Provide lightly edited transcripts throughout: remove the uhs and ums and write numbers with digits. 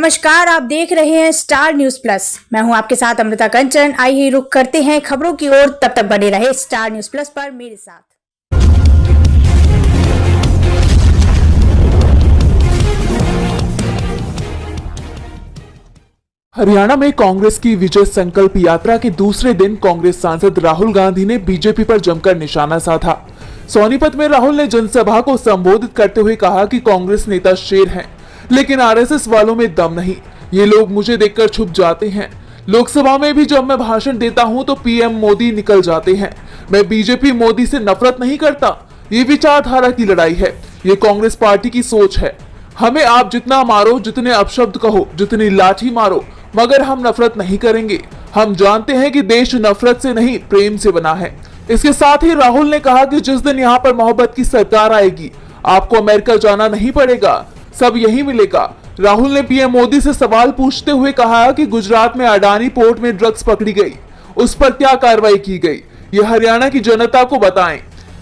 नमस्कार, आप देख रहे हैं स्टार न्यूज प्लस। मैं हूं आपके साथ अमृता कंचन। आइए रुक करते हैं खबरों की ओर। तब तक बने रहे स्टार न्यूज प्लस पर मेरे साथ। हरियाणा में कांग्रेस की विजय संकल्प यात्रा के दूसरे दिन कांग्रेस सांसद राहुल गांधी ने बीजेपी पर जमकर निशाना साधा। सोनीपत में राहुल ने जनसभा को संबोधित करते हुए कहा कि कांग्रेस नेता शेर हैं, लेकिन आरएसएस वालों में दम नहीं। ये लोग मुझे देखकर छुप जाते हैं। लोकसभा में भी जब मैं भाषण देता हूं तो पीएम मोदी निकल जाते हैं। मैं बीजेपी मोदी से नफरत नहीं करता। ये विचारधारा की लड़ाई है। ये कांग्रेस पार्टी की सोच है। हमें आप जितना मारो, जितने अपशब्द कहो, जितनी लाठी मारो, मगर हम नफरत नहीं करेंगे। हम जानते हैं कि देश नफरत से नहीं, प्रेम से बना है। इसके साथ ही राहुल ने कहा कि जिस दिन यहाँ पर मोहब्बत की सरकार आएगी, आपको अमेरिका जाना नहीं पड़ेगा, सब यही मिलेगा। राहुल ने पीएम मोदी से सवाल पूछते हुए कहा कि गुजरात में अडानी पोर्ट में ड्रग्स पकड़ी गई, उस पर क्या कार्रवाई की गई, ये हरियाणा की जनता को बताएं।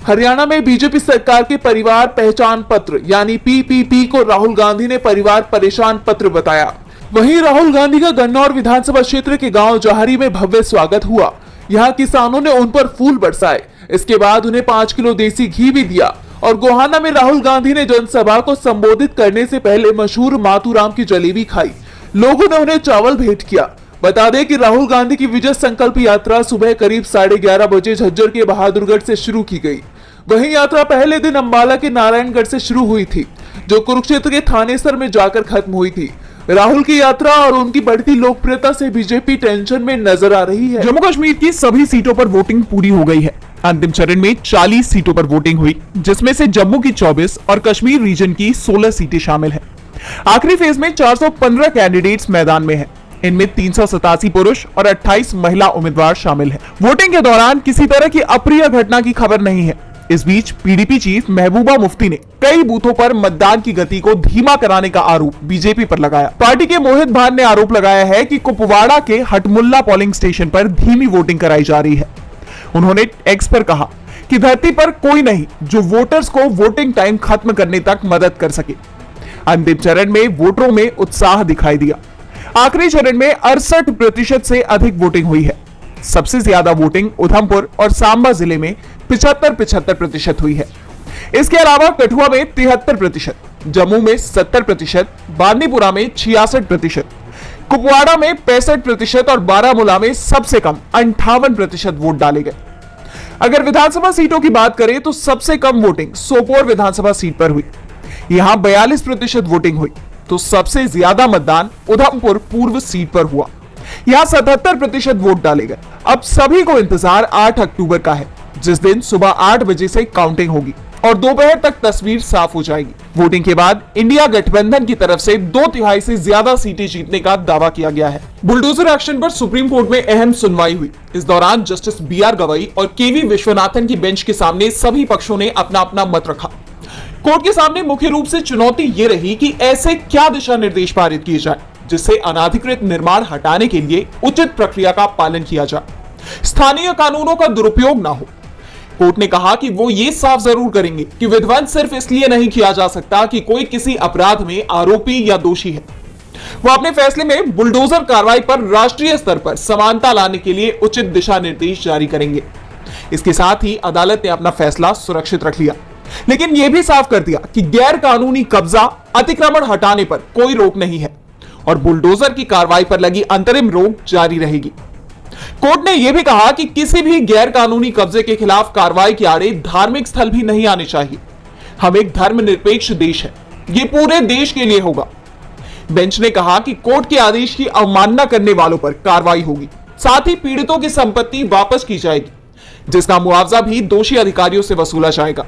हरियाणा में बीजेपी सरकार के परिवार पहचान पत्र यानी पीपीपी को राहुल गांधी ने परिवार परेशान पत्र बताया। वहीं राहुल गांधी का गन्नौर विधानसभा क्षेत्र के गांव जहारी में भव्य स्वागत हुआ। यहाँ किसानों ने उन पर फूल बरसाए। इसके बाद उन्हें 5 किलो देसी घी भी दिया। और गोहाना में राहुल गांधी ने जनसभा को संबोधित करने से पहले मशहूर मातूराम की जलेबी खाई। लोगों ने उन्हें चावल भेंट किया। बता दें कि राहुल गांधी की विजय संकल्प यात्रा सुबह करीब 11:30 बजे झज्जर के बहादुरगढ़ से शुरू की गई। वहीं यात्रा पहले दिन अंबाला के नारायणगढ़ से शुरू हुई थी, जो कुरुक्षेत्र के थानेसर में जाकर खत्म हुई थी। राहुल की यात्रा और उनकी बढ़ती लोकप्रियता से बीजेपी टेंशन में नजर आ रही है। जम्मू कश्मीर की सभी सीटों पर वोटिंग पूरी हो गई है। अंतिम चरण में 40 सीटों पर वोटिंग हुई, जिसमें से जम्मू की 24 और कश्मीर रीजन की 16 सीटें शामिल हैं। आखिरी फेज में 415 कैंडिडेट्स मैदान में हैं। इनमें 387 पुरुष और 28 महिला उम्मीदवार शामिल हैं। वोटिंग के दौरान किसी तरह की अप्रिय घटना की खबर नहीं है। इस बीच पीडीपी चीफ महबूबा मुफ्ती ने कई बूथों पर मतदान की गति को धीमा कराने का आरोप बीजेपी पर लगाया। पार्टी के मोहित भान ने आरोप लगाया है कि कुपवाड़ा के हटमुल्ला पोलिंग स्टेशन पर धीमी वोटिंग कराई जा रही है। उन्होंने एक्स पर कहा कि धरती पर कोई नहीं जो वोटर्स को वोटिंग टाइम खत्म करने तक मदद कर सके। अंतिम चरण में वोटरों में उत्साह दिखाई दिया। आखिरी चरण में 68% से अधिक वोटिंग हुई है। सबसे ज्यादा वोटिंग उधमपुर और सांबा जिले में 75% हुई है। इसके अलावा कठुआ में 73%, जम्मू में 70%, बांदीपुरा में 66%, कुपवाड़ा में 65% और बारामूला में सबसे कम 58% वोट डाले गए। अगर विधानसभा सीटों की बात करें तो सबसे कम वोटिंग सोपोर विधानसभा सीट पर हुई। यहां 42% वोटिंग हुई, तो सबसे ज्यादा मतदान उधमपुर पूर्व सीट पर हुआ। यहां 77% वोट डाले गए। अब सभी को इंतजार 8 अक्टूबर का है, जिस दिन सुबह 8 बजे से काउंटिंग होगी और दोपहर तक तस्वीर साफ हो जाएगी। वोटिंग के बाद इंडिया गठबंधन की तरफ से 2/3 से ज्यादा सीटें जीतने का दावा किया गया है। बुलडोजर एक्शन पर सुप्रीम कोर्ट में अहम सुनवाई हुई। इस दौरान जस्टिस BR गवई और KV विश्वनाथन की बेंच के सामने सभी पक्षों ने अपना अपना मत रखा। कोर्ट के सामने मुख्य रूप से चुनौती ये रही कि ऐसे क्या दिशा निर्देश पारित किए जाए जिससे अनाधिकृत निर्माण हटाने के लिए उचित प्रक्रिया का पालन किया जाए, स्थानीय कानूनों का दुरुपयोग ना हो। कोर्ट ने कहा कि वो ये साफ जरूर करेंगे कि विध्वंस सिर्फ इसलिए नहीं किया जा सकता कि कोई किसी अपराध में आरोपी या दोषी है। वो अपने फैसले में बुलडोजर कार्रवाई पर राष्ट्रीय स्तर पर समानता लाने के लिए उचित दिशा निर्देश जारी करेंगे। इसके साथ ही अदालत ने अपना फैसला सुरक्षित रख लिया, लेकिन यह भी साफ कर दिया कि गैर कानूनी कब्जा, अतिक्रमण हटाने पर कोई रोक नहीं है और बुलडोजर की कार्रवाई पर लगी अंतरिम रोक जारी रहेगी। कोर्ट ने यह भी कहा कि किसी भी गैर कानूनी कब्जे के खिलाफ कार्रवाई के आड़े धार्मिक स्थल भी नहीं आने चाहिए। हम एक धर्मनिरपेक्ष देश है, ये पूरे देश के लिए होगा। बेंच ने कहा कि कोर्ट के आदेश की अवमानना करने वालों पर कार्रवाई होगी। साथ ही पीड़ितों की संपत्ति वापस की जाएगी, जिसका मुआवजा भी दोषी अधिकारियों से वसूला जाएगा।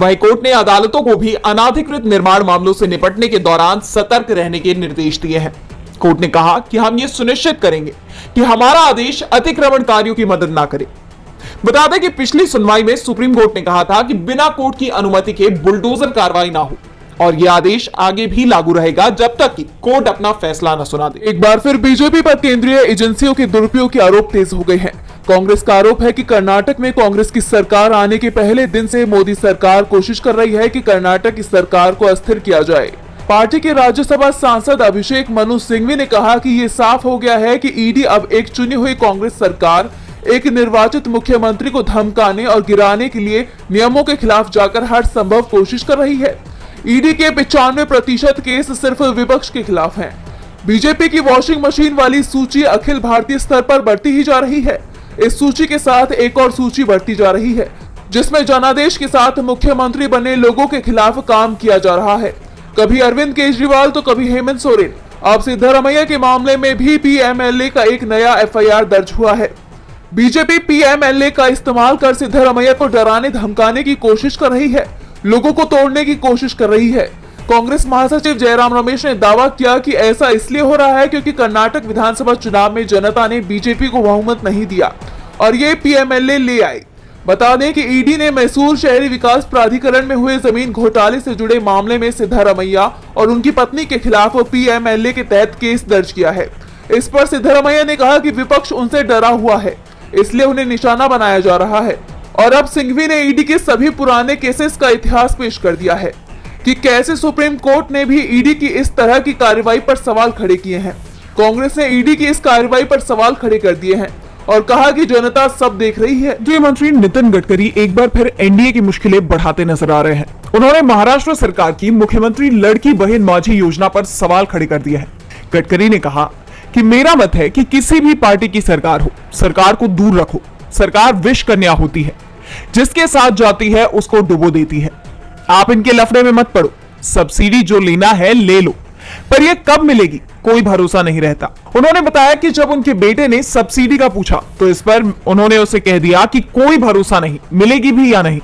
वहीं कोर्ट ने अदालतों को भी अनाधिकृत निर्माण मामलों से निपटने के दौरान सतर्क रहने के निर्देश दिए हैं। कोर्ट ने कहा कि हम ये सुनिश्चित करेंगे कि हमारा आदेश अतिक्रमणकारियों की मदद ना करे। बता दें कि पिछली सुनवाई में सुप्रीम कोर्ट ने कहा था कि बिना कोर्ट की अनुमति के बुलडोजर कार्रवाई ना हो और यह आदेश आगे भी लागू रहेगा जब तक कि कोर्ट अपना फैसला न सुना दे। एक बार फिर बीजेपी पर केंद्रीय एजेंसियों के दुरुपयोग के आरोप तेज हो गए हैं। कांग्रेस का आरोप है कि कर्नाटक में कांग्रेस की सरकार आने के पहले दिन से मोदी सरकार कोशिश कर रही है कि कर्नाटक की सरकार को अस्थिर किया जाए। पार्टी के राज्यसभा सांसद अभिषेक मनु सिंघवी ने कहा कि ये साफ हो गया है कि ईडी अब एक चुनी हुई कांग्रेस सरकार एक निर्वाचित मुख्यमंत्री को धमकाने और गिराने के लिए नियमों के खिलाफ जाकर हर संभव कोशिश कर रही है। ईडी के 95% केस सिर्फ विपक्ष के खिलाफ हैं। बीजेपी की वॉशिंग मशीन वाली सूची अखिल भारतीय स्तर पर बढ़ती ही जा रही है। इस सूची के साथ एक और सूची बढ़ती जा रही है, जिसमें जनादेश के साथ मुख्यमंत्री बने लोगों के खिलाफ काम किया जा रहा है। कभी अरविंद केजरीवाल तो कभी हेमंत सोरेन। अब सिद्धारमैया के मामले में भी पीएमएलए का एक नया एफआईआर दर्ज हुआ है। बीजेपी पीएमएलए का इस्तेमाल कर सिद्धारमैया को डराने धमकाने की कोशिश कर रही है, लोगों को तोड़ने की कोशिश कर रही है। कांग्रेस महासचिव जयराम रमेश ने दावा किया कि ऐसा इसलिए हो रहा है क्योंकि कर्नाटक विधानसभा चुनाव में जनता ने बीजेपी को बहुमत नहीं दिया और ये पीएमएलए ले आई। बता दें कि ईडी ने मैसूर शहरी विकास प्राधिकरण में हुए जमीन घोटाले से जुड़े मामले में सिद्धारमैया और उनकी पत्नी के खिलाफ पीएमएलए के तहत केस दर्ज किया है। इस पर सिद्धारमैया ने कहा कि विपक्ष उनसे डरा हुआ है, इसलिए उन्हें निशाना बनाया जा रहा है। और अब सिंघवी ने ईडी के सभी पुराने केसेस का इतिहास पेश कर दिया है कि कैसे सुप्रीम कोर्ट ने भी ईडी की इस तरह की कार्रवाई पर सवाल खड़े किए हैं। कांग्रेस ने ईडी की इस कार्रवाई पर सवाल खड़े कर दिए हैं और कहा कि जनता सब देख रही है। गृह मंत्री नितिन गडकरी एक बार फिर एनडीए की मुश्किलें बढ़ाते नजर आ रहे हैं। उन्होंने महाराष्ट्र सरकार की मुख्यमंत्री लड़की बहन माझी योजना पर सवाल खड़े कर दिया है। गडकरी ने कहा कि मेरा मत है कि किसी भी पार्टी की सरकार हो, सरकार को दूर रखो। सरकार विष कन्या होती है, जिसके साथ जाती है उसको डुबो देती है। आप इनके लफड़े में मत पड़ो। सब्सिडी जो लेना है ले लो, पर यह कब मिलेगी कोई भरोसा नहीं रहता। उन्होंने बताया कि जब उनके बेटे ने सब्सिडी का पूछा तो इस पर उन्होंने उसे कह दिया कि कोई भरोसा नहीं, मिलेगी भी या नहीं।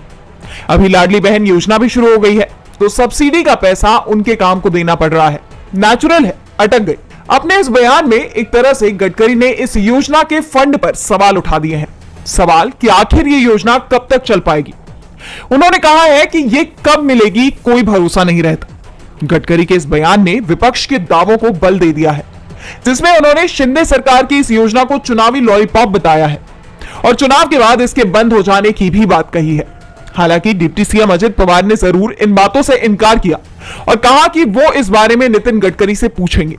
अभी लाडली बहन योजना भी शुरू हो गई है तो सब्सिडी का पैसा उनके काम को देना पड़ रहा है। नेचुरल है, अटक गई। अपने इस बयान में एक तरह से गडकरी ने इस योजना के फंड पर सवाल उठा दिए हैं। सवाल कि आखिर ये योजना कब तक चल पाएगी। उन्होंने कहा है कि ये कब मिलेगी कोई भरोसा नहीं रहता। गडकरी के इस बयान ने विपक्ष के दावों को बल दे दिया है, जिसमें उन्होंने शिंदे सरकार की इस योजना को चुनावी लॉलीपॉप बताया है और चुनाव के बाद इसके बंद हो जाने की भी बात कही है। हालांकि डिप्टी सीएम अजित पवार ने जरूर इन बातों से इनकार किया और कहा कि वो इस बारे में नितिन गडकरी से पूछेंगे।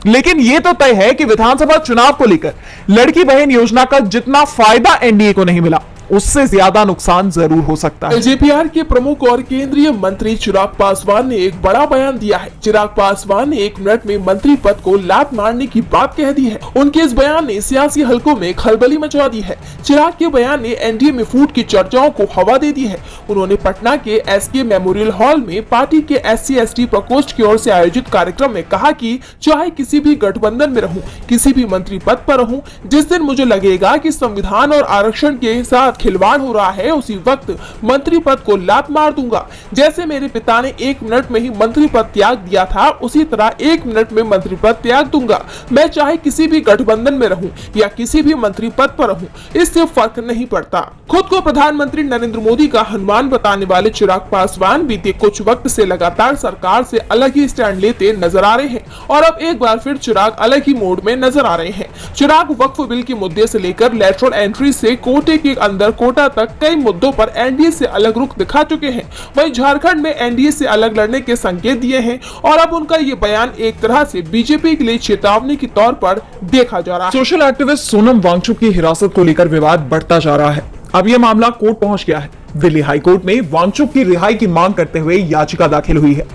लेकिन यह तो तय है कि विधानसभा चुनाव को लेकर लड़की बहन योजना का जितना फायदा एनडीए को नहीं मिला, उससे ज्यादा नुकसान जरूर हो सकता है। जेपीआर के प्रमुख और केंद्रीय मंत्री चिराग पासवान ने एक बड़ा बयान दिया है। चिराग पासवान ने 1 मिनट में मंत्री पद को लात मारने की बात कह दी है। उनके इस बयान ने सियासी हलकों में खलबली मचा दी है। चिराग के बयान ने एनडीए में फूट की चर्चाओं को हवा दे दी है। उन्होंने पटना के एसके मेमोरियल हॉल में पार्टी के SC/ST प्रकोष्ठ की ओर से आयोजित कार्यक्रम में कहा कि चाहे किसी भी गठबंधन में रहूं, किसी भी मंत्री पद पर रहूं, जिस दिन मुझे लगेगा कि संविधान और आरक्षण के साथ खिलवाड़ हो रहा है, उसी वक्त मंत्री पद को लात मार दूंगा। जैसे मेरे पिता ने 1 मिनट में ही मंत्री पद त्याग दिया था, उसी तरह 1 मिनट में मंत्री पद त्याग दूंगा। मैं चाहे किसी भी गठबंधन में रहूं या किसी भी मंत्री पद पर रहूं, इससे फर्क नहीं पड़ता। खुद को प्रधानमंत्री नरेंद्र मोदी का हनुमान बताने वाले चिराग पासवान बीते कुछ वक्त से लगातार सरकार से अलग ही स्टैंड लेते नजर आ रहे हैं और अब एक बार फिर चिराग अलग ही मोड में नजर आ रहे हैं। चिराग वक्फ बिल के मुद्दे से लेकर लेटरल एंट्री से कोटे के अंदर कोटा तक कई मुद्दों पर एनडीए से अलग रुख दिखा चुके हैं। वहीं झारखंड में एनडीए से अलग लड़ने के संकेत दिए हैं और अब उनका ये बयान एक तरह से बीजेपी के लिए चेतावनी के तौर पर देखा जा रहा है। सोशल एक्टिविस्ट सोनम वांगचुक की हिरासत को लेकर विवाद बढ़ता जा रहा है। अब यह मामला कोर्ट पहुंच गया है। दिल्ली हाईकोर्ट में वांगचुक की रिहाई की मांग करते हुए याचिका दाखिल हुई है,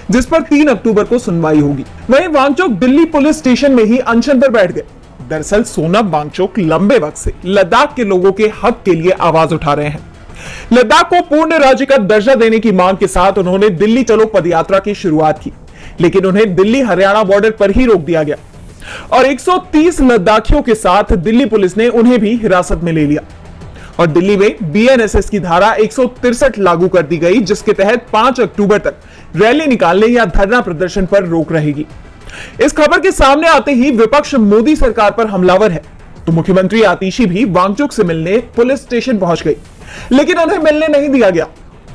जिस पर 3 अक्टूबर को सुनवाई होगी। वहीं वांगचुक दिल्ली पुलिस स्टेशन में ही अनशन पर बैठ गए। दरअसल सोनम वांगचुक लंबे वक्त से लद्दाख के लोगों के हक के लिए आवाज उठा रहे हैं। लद्दाख को पूर्ण राज्य का दर्जा देने की मांग के साथ उन्होंने दिल्ली चलो पदयात्रा की शुरुआत की, लेकिन उन्हें दिल्ली हरियाणा बॉर्डर पर ही रोक दिया गया और 130 लद्दाखियों के साथ दिल्ली पुलिस ने उन्हें भी हिरासत में ले लिया और दिल्ली में BNSS की धारा 163 लागू कर दी गई, जिसके तहत 5 अक्टूबर तक रैली निकालने या धरना प्रदर्शन पर रोक रहेगी। इस खबर के सामने आते ही विपक्ष मोदी सरकार पर हमलावर है, तो मुख्यमंत्री आतिशी भी वांगचुक से मिलने पुलिस स्टेशन पहुंच गई, लेकिन उन्हें मिलने नहीं दिया गया।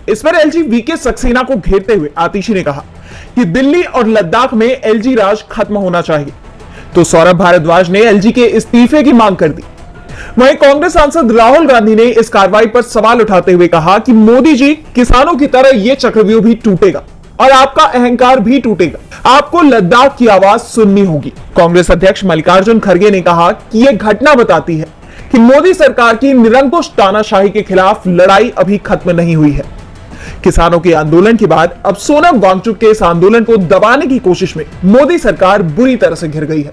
इस पर LG VK सक्सेना को घेरते हुए आतिशी ने कहा कि दिल्ली और लद्दाख में LG राज खत्म होना चाहिए, तो सौरभ भारद्वाज ने LG के इस्तीफे की मांग कर दी। वहीं कांग्रेस सांसद राहुल गांधी ने इस कार्रवाई पर सवाल उठाते हुए कहा कि मोदी जी किसानों की तरह यह चक्रव्यूह भी टूटेगा। और आपका अहंकार भी टूटेगा। आपको लद्दाख की आवाज सुननी होगी। कांग्रेस अध्यक्ष मल्लिकार्जुन खड़गे ने कहा कि यह घटना बताती है कि मोदी सरकार की निरंकुश तानाशाही के खिलाफ लड़ाई अभी खत्म नहीं हुई है। किसानों के आंदोलन के बाद अब सोनम वांगचुक के इस आंदोलन को दबाने की कोशिश में मोदी सरकार बुरी तरह से घिर गई है।